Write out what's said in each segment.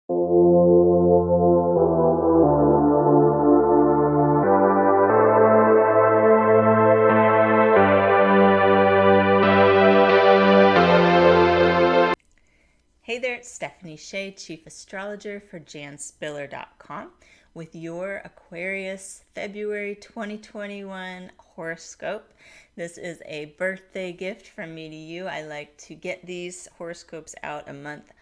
Hey there, it's Stephanie Shea, Chief Astrologer for janspiller.com with your Aquarius February 2021 horoscope. This is a birthday gift from me to you. I like to get these horoscopes out a month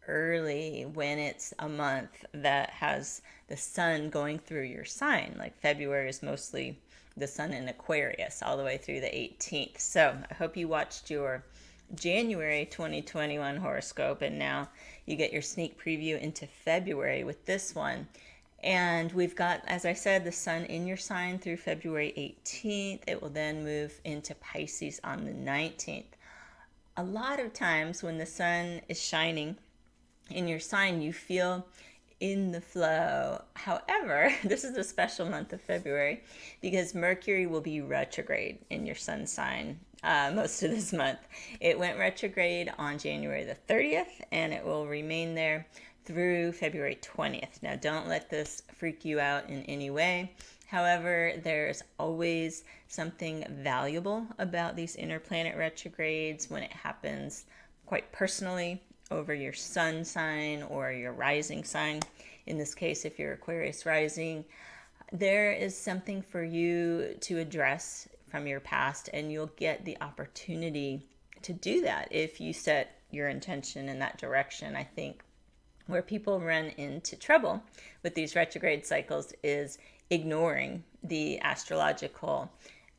early when it's a month that has the sun going through your sign. Like February is mostly the sun in Aquarius all the way through the 18th. So I hope you watched your January 2021 horoscope, and now you get your sneak preview into February with this one. And we've got, as I said, the sun in your sign through February 18th. It will then move into Pisces on the 19th. A lot of times when the sun is shining in your sign, you feel in the flow. However, this is a special month of February because Mercury will be retrograde in your sun sign most of this month. It went retrograde on January the 30th and it will remain there through February 20th. Now, don't let this freak you out in any way. However, there's always something valuable about these inner planet retrogrades when it happens quite personally over your sun sign or your rising sign. In this case, if you're Aquarius rising, there is something for you to address from your past, and you'll get the opportunity to do that if you set your intention in that direction. I think where people run into trouble with these retrograde cycles is ignoring the astrological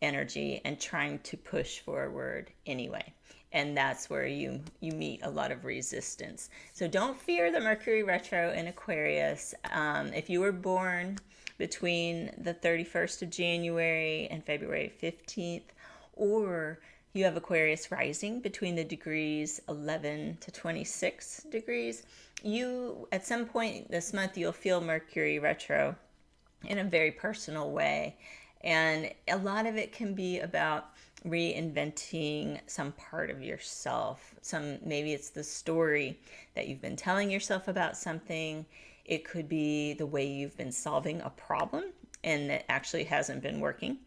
energy and trying to push forward anyway. And that's where you meet a lot of resistance. So don't fear the Mercury retro in Aquarius. If you were born between the 31st of January and February 15th, or you have Aquarius rising between the degrees 11 to 26 degrees, you, at some point this month, you'll feel Mercury retro in a very personal way. And a lot of it can be about reinventing some part of yourself. Maybe it's the story that you've been telling yourself about something. It could be the way you've been solving a problem and it actually hasn't been working.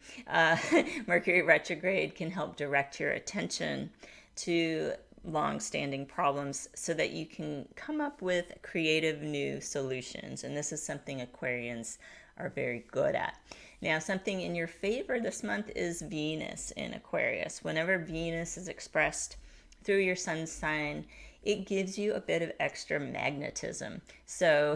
Mercury retrograde can help direct your attention to long-standing problems so that you can come up with creative new solutions. And this is something Aquarians are very good at. Now, something in your favor this month is Venus in Aquarius. Whenever Venus is expressed through your sun sign, it gives you a bit of extra magnetism. So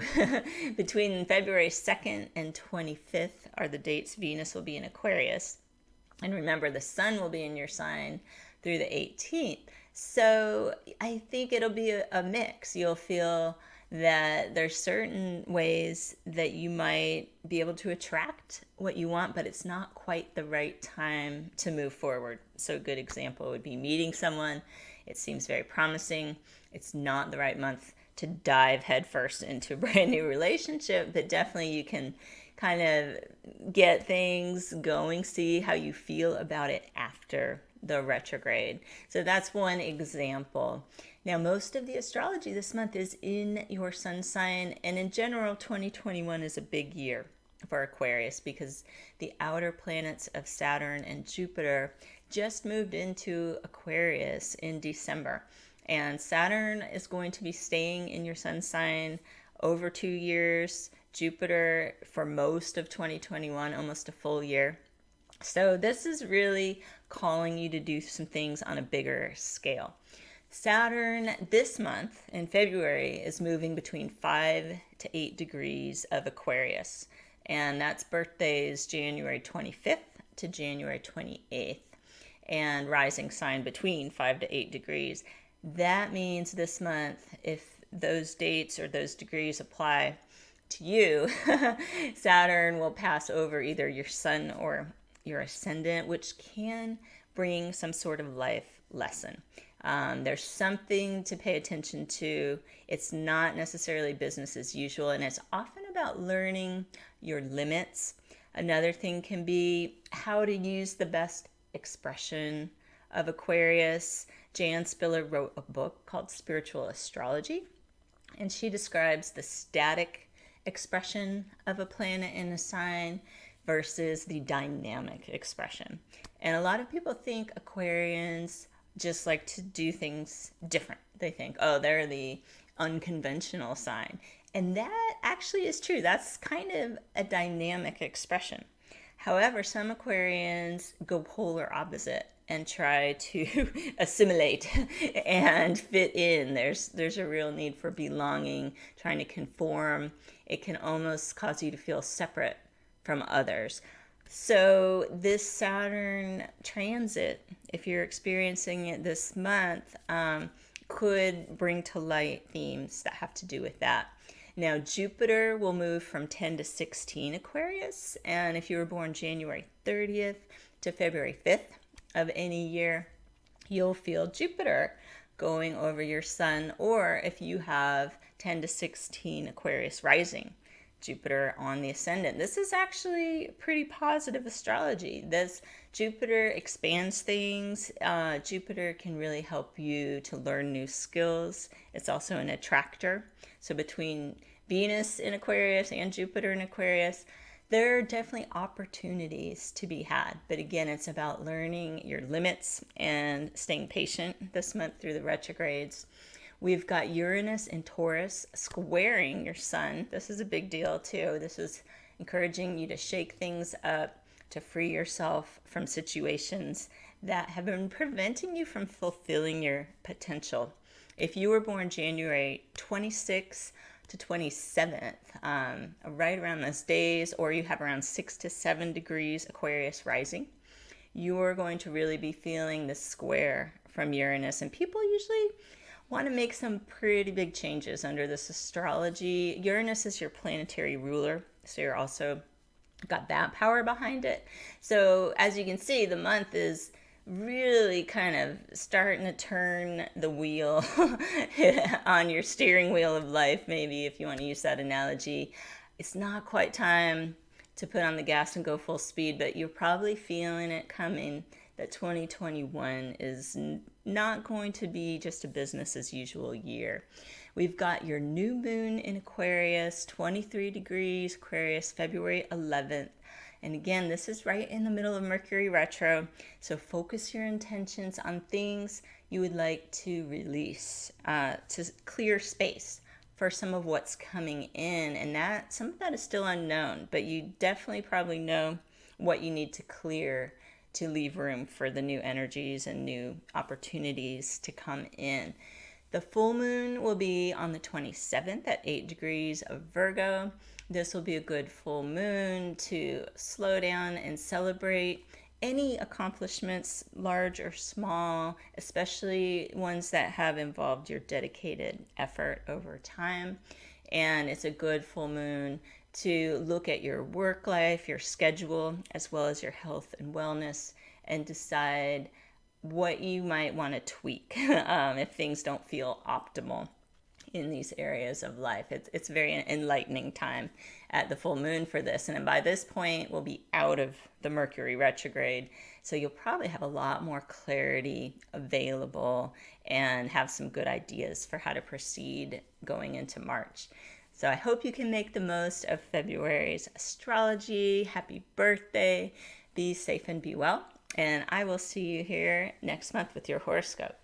between February 2nd and 25th are the dates Venus will be in Aquarius. And remember, the sun will be in your sign through the 18th. So I think it'll be a mix. You'll feel that there's certain ways that you might be able to attract what you want, but it's not quite the right time to move forward. So a good example would be meeting someone. It seems very promising. It's not the right month to dive headfirst into a brand new relationship, but definitely you can kind of get things going, see how you feel about it after the retrograde. So that's one example. Now, most of the astrology this month is in your sun sign, and in general, 2021 is a big year for Aquarius because the outer planets of Saturn and Jupiter just moved into Aquarius in December. And Saturn is going to be staying in your sun sign over 2 years, Jupiter for most of 2021, almost a full year. So this is really calling you to do some things on a bigger scale. Saturn this month in February is moving between 5 to 8 degrees of Aquarius. And that's birthdays January 25th to January 28th. And rising sign between 5 to 8 degrees. That means this month, if those dates or those degrees apply to you, Saturn will pass over either your sun or your ascendant, which can bring some sort of life lesson. There's something to pay attention to. It's not necessarily business as usual, and it's often about learning your limits. Another thing can be how to use the best expression of Aquarius. Jan Spiller wrote a book called Spiritual Astrology, And she describes the static expression of a planet in a sign versus the dynamic expression. And a lot of people think Aquarians just like to do things different. They think, oh, they're the unconventional sign. And that actually is true. That's kind of a dynamic expression. However, some Aquarians go polar opposite and try to assimilate and fit in. There's a real need for belonging, trying to conform. It can almost cause you to feel separate from others. So this Saturn transit, if you're experiencing it this month, could bring to light themes that have to do with that. Now, Jupiter will move from 10 to 16 Aquarius, and if you were born January 30th to February 5th of any year, you'll feel Jupiter going over your sun, or if you have 10 to 16 Aquarius rising, Jupiter on the ascendant. This is actually pretty positive astrology. This Jupiter expands things. Jupiter can really help you to learn new skills. It's also an attractor. So between Venus in Aquarius and Jupiter in Aquarius, there are definitely opportunities to be had. But again, it's about learning your limits and staying patient this month through the retrogrades. We've got Uranus in Taurus squaring your sun. This is a big deal too. This is encouraging you to shake things up, to free yourself from situations that have been preventing you from fulfilling your potential. If you were born January 26th to 27th, right around those days, or you have around 6 to 7 degrees Aquarius rising, you're going to really be feeling the square from Uranus. And people usually want to make some pretty big changes under this astrology. Uranus is your planetary ruler, so you're also got that power behind it. So as you can see, the month is really kind of starting to turn the wheel on your steering wheel of life, maybe, if you want to use that analogy. It's not quite time to put on the gas and go full speed, but you're probably feeling it coming, that 2021 is not going to be just a business as usual year. We've got your new moon in Aquarius, 23 degrees Aquarius, February 11th. And again, this is right in the middle of Mercury retro. So focus your intentions on things you would like to release, to clear space for some of what's coming in. And that some of that is still unknown, but you definitely probably know what you need to clear to leave room for the new energies and new opportunities to come in. The full moon will be on the 27th at 8 degrees of Virgo. This will be a good full moon to slow down and celebrate any accomplishments, large or small, especially ones that have involved your dedicated effort over time. And it's a good full moon to look at your work life, your schedule, as well as your health and wellness, and decide what you might want to tweak if things don't feel optimal in these areas of life. It's very enlightening time at the full moon for this. And by this point, we'll be out of the Mercury retrograde. So you'll probably have a lot more clarity available and have some good ideas for how to proceed going into March. So I hope you can make the most of February's astrology. Happy birthday. Be safe and be well. And I will see you here next month with your horoscope.